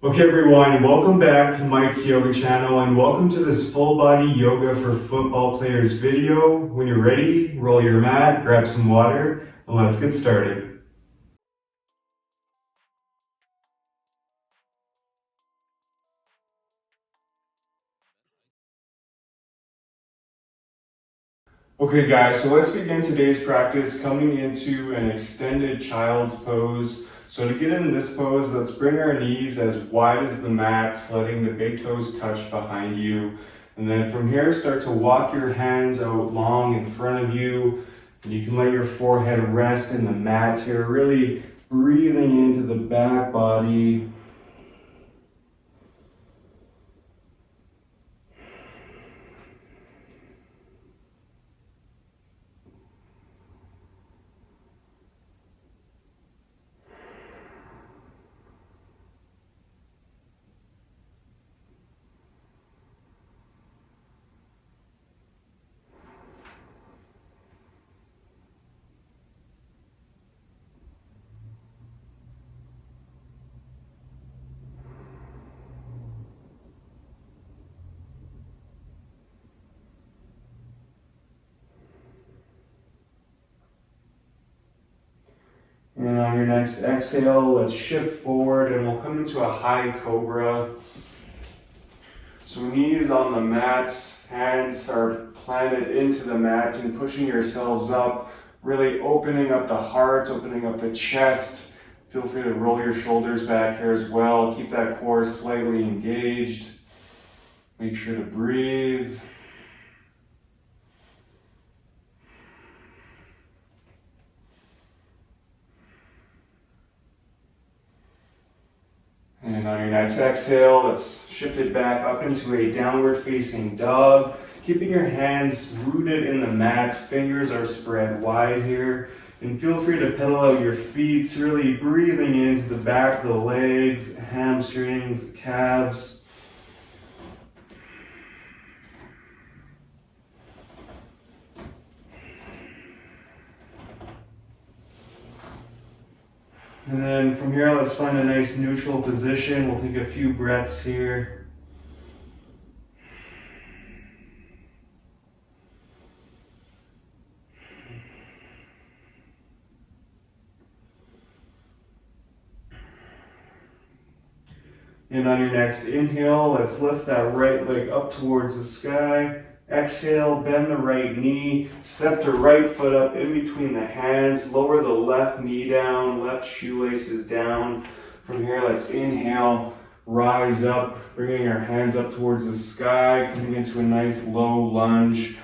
Okay everyone, welcome back to Mike's Yoga channel and welcome to this full body yoga for football players video. When you're ready, roll your mat, grab some water, and let's get started. Okay guys, so let's begin today's practice coming into an extended child's pose. So to get in this pose, let's bring our knees as wide as the mat, letting the big toes touch behind you. And then from here, start to walk your hands out long in front of you. And you can let your forehead rest in the mat here, really breathing into the back body. And on your next exhale, let's shift forward and we'll come into a high Cobra. So knees on the mats, hands are planted into the mat and pushing yourselves up, really opening up the heart, opening up the chest. Feel free to roll your shoulders back here as well. Keep that core slightly engaged. Make sure to breathe. And on your next exhale, let's shift it back up into a downward facing dog. Keeping your hands rooted in the mat, fingers are spread wide here. And feel free to pedal out your feet, really breathing into the back of the legs, hamstrings, calves. And then from here, let's find a nice neutral position. We'll take a few breaths here. And on your next inhale, let's lift that right leg up towards the sky. Exhale, bend the right knee, step the right foot up in between the hands, lower the left knee down, left shoelaces down. From here, let's inhale, rise up, bringing our hands up towards the sky, coming into a nice low lunge.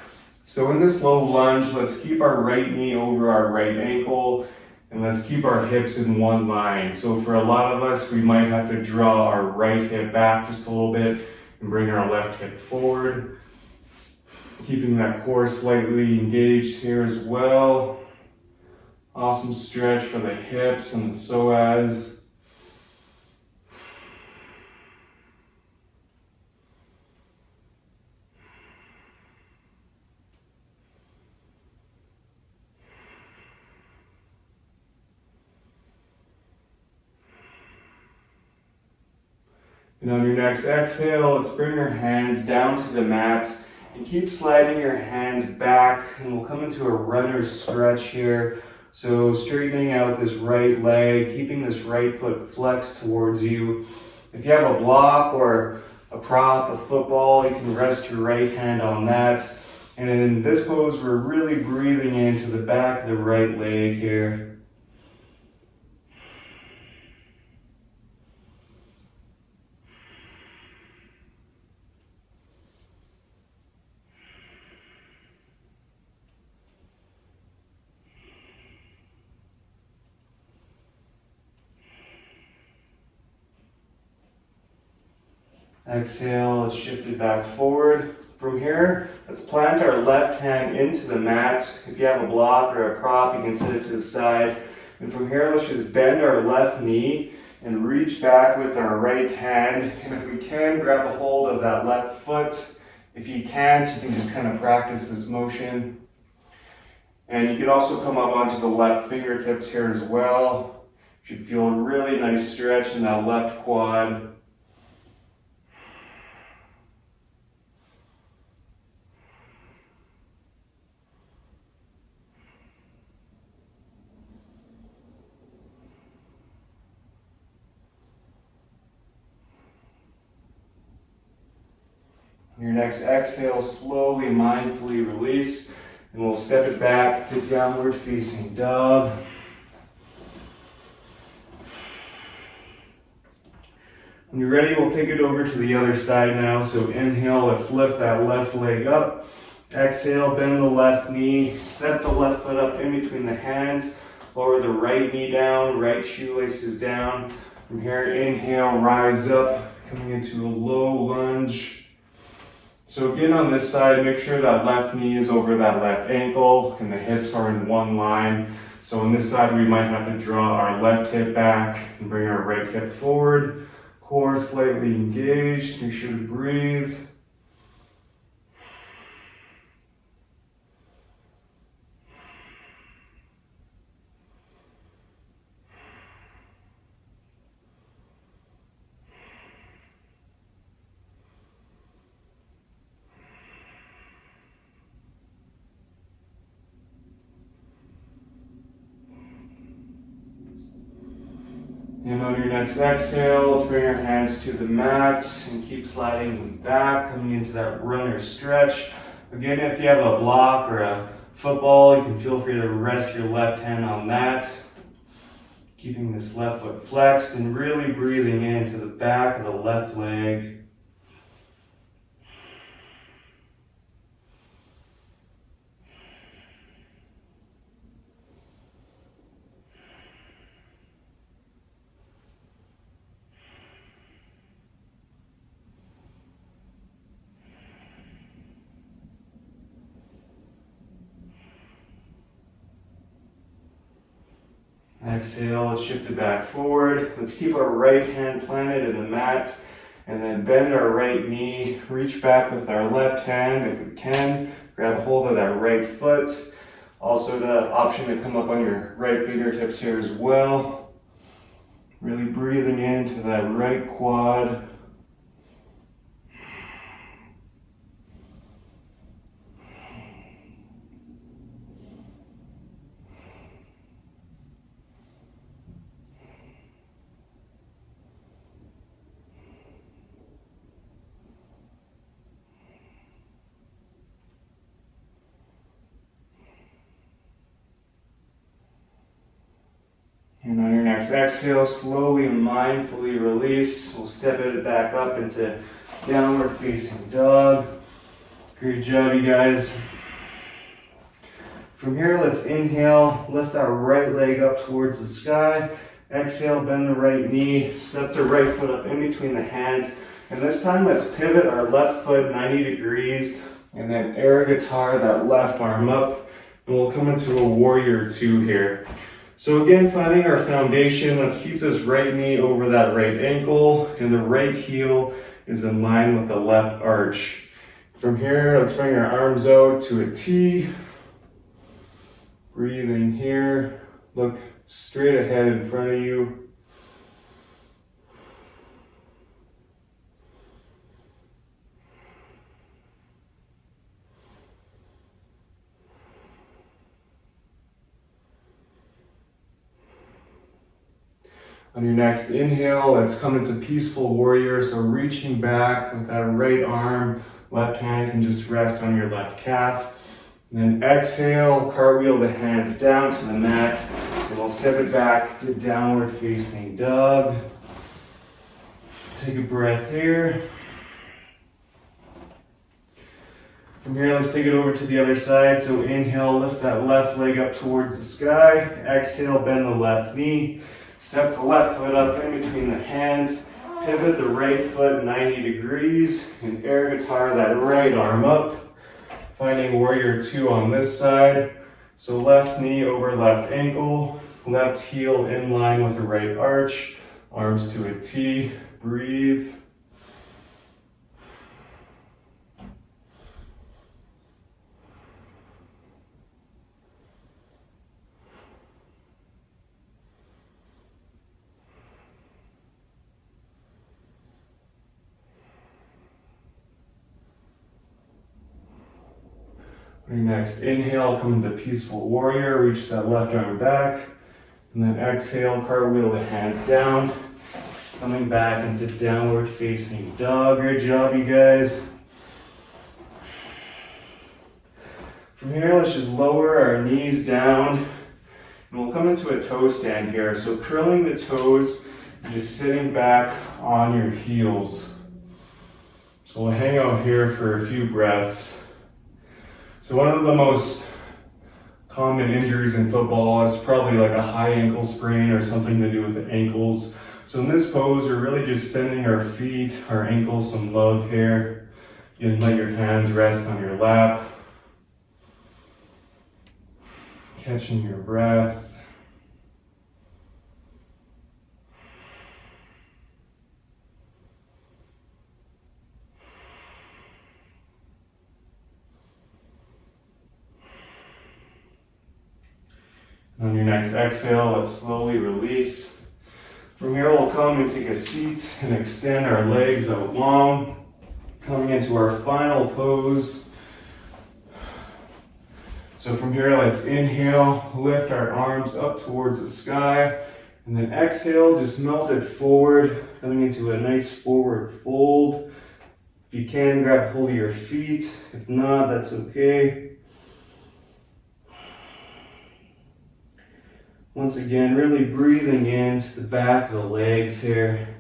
So in this low lunge, let's keep our right knee over our right ankle, and let's keep our hips in one line. So for a lot of us, we might have to draw our right hip back just a little bit and bring our left hip forward. Keeping that core slightly engaged here as well. Awesome stretch for the hips and the psoas. And on your next exhale, let's bring your hands down to the mat and keep sliding your hands back, and we'll come into a runner's stretch here. So straightening out this right leg, keeping this right foot flexed towards you. If you have a block or a prop, a football, you can rest your right hand on that. And in this pose, we're really breathing into the back of the right leg here. Exhale, let's shift it back forward. From here, let's plant our left hand into the mat. If you have a block or a prop, you can set it to the side. And from here, let's just bend our left knee and reach back with our right hand. And if we can, grab a hold of that left foot. If you can't, you can just kind of practice this motion. And you can also come up onto the left fingertips here as well. You should feel a really nice stretch in that left quad. On your next exhale, slowly, mindfully release, and we'll step it back to downward facing dog. When you're ready, we'll take it over to the other side now. So inhale, let's lift that left leg up. Exhale, bend the left knee, step the left foot up in between the hands, lower the right knee down, right shoelaces down. From here, inhale, rise up, coming into a low lunge. So again, on this side, make sure that left knee is over that left ankle and the hips are in one line. So on this side, we might have to draw our left hip back and bring our right hip forward. Core slightly engaged, make sure to breathe. And on your next exhale, let's bring our hands to the mat and keep sliding them back, coming into that runner stretch. Again, if you have a block or a football, you can feel free to rest your left hand on that. Keeping this left foot flexed and really breathing into the back of the left leg. Exhale, let's shift it back forward. Let's keep our right hand planted in the mat and then bend our right knee. Reach back with our left hand if we can. Grab hold of that right foot. Also the option to come up on your right fingertips here as well. Really breathing into that right quad. And on your next exhale, slowly and mindfully release. We'll step it back up into downward facing dog. Great job, you guys. From here, let's inhale, lift that right leg up towards the sky. Exhale, bend the right knee, step the right foot up in between the hands. And this time, let's pivot our left foot 90 degrees and then air guitar that left arm up. And we'll come into a warrior two here. So again, finding our foundation, let's keep this right knee over that right ankle and the right heel is in line with the left arch. From here, let's bring our arms out to a T. Breathing here, look straight ahead in front of you. On your next inhale, let's come into peaceful warrior. So reaching back with that right arm, left hand can just rest on your left calf. And then exhale, cartwheel the hands down to the mat, and we'll step it back to downward facing dog. Take a breath here. From here, let's take it over to the other side. So inhale, lift that left leg up towards the sky. Exhale, bend the left knee. Step the left foot up in between the hands. Pivot the right foot 90 degrees and air guitar that right arm up. Finding warrior two on this side. So left knee over left ankle, left heel in line with the right arch, arms to a T, breathe. On your next inhale, come into peaceful warrior, reach that left arm back, and then exhale, cartwheel the hands down, coming back into downward facing dog. Great job, you guys. From here, let's just lower our knees down and we'll come into a toe stand here. So curling the toes and just sitting back on your heels. So we'll hang out here for a few breaths. So one of the most common injuries in football is probably like a high ankle sprain or something to do with the ankles. So in this pose, we're really just sending our feet, our ankles some love here. You can let your hands rest on your lap. Catching your breath. On your next exhale, let's slowly release. From here, we'll come and take a seat and extend our legs out long. Coming into our final pose. So from here, let's inhale, lift our arms up towards the sky, and then exhale, just melt it forward, coming into a nice forward fold. If you can, grab hold of your feet. If not, that's okay. Once again, really breathing into the back of the legs here.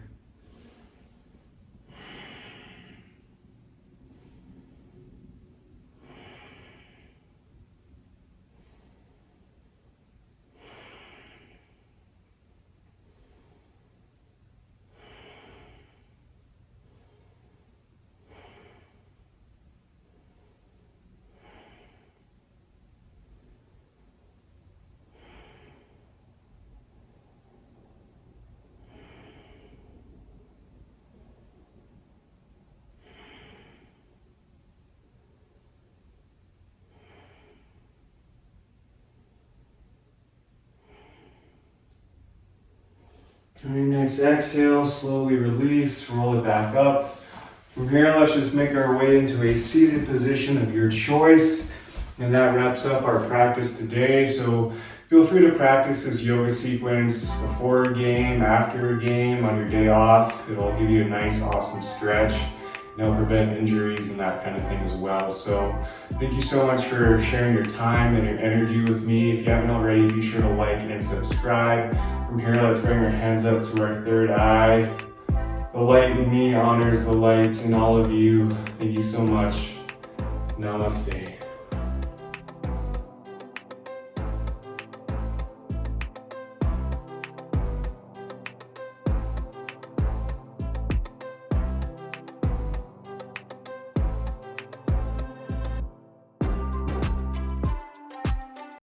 On your next exhale, slowly release, roll it back up. From here, let's just make our way into a seated position of your choice. And that wraps up our practice today. So feel free to practice this yoga sequence before a game, after a game, on your day off. It'll give you a nice, awesome stretch. And it'll prevent injuries and that kind of thing as well. So thank you so much for sharing your time and your energy with me. If you haven't already, be sure to like and subscribe. From here, let's bring our hands up to our third eye. The light in me honors the light in all of you. Thank you so much. Namaste.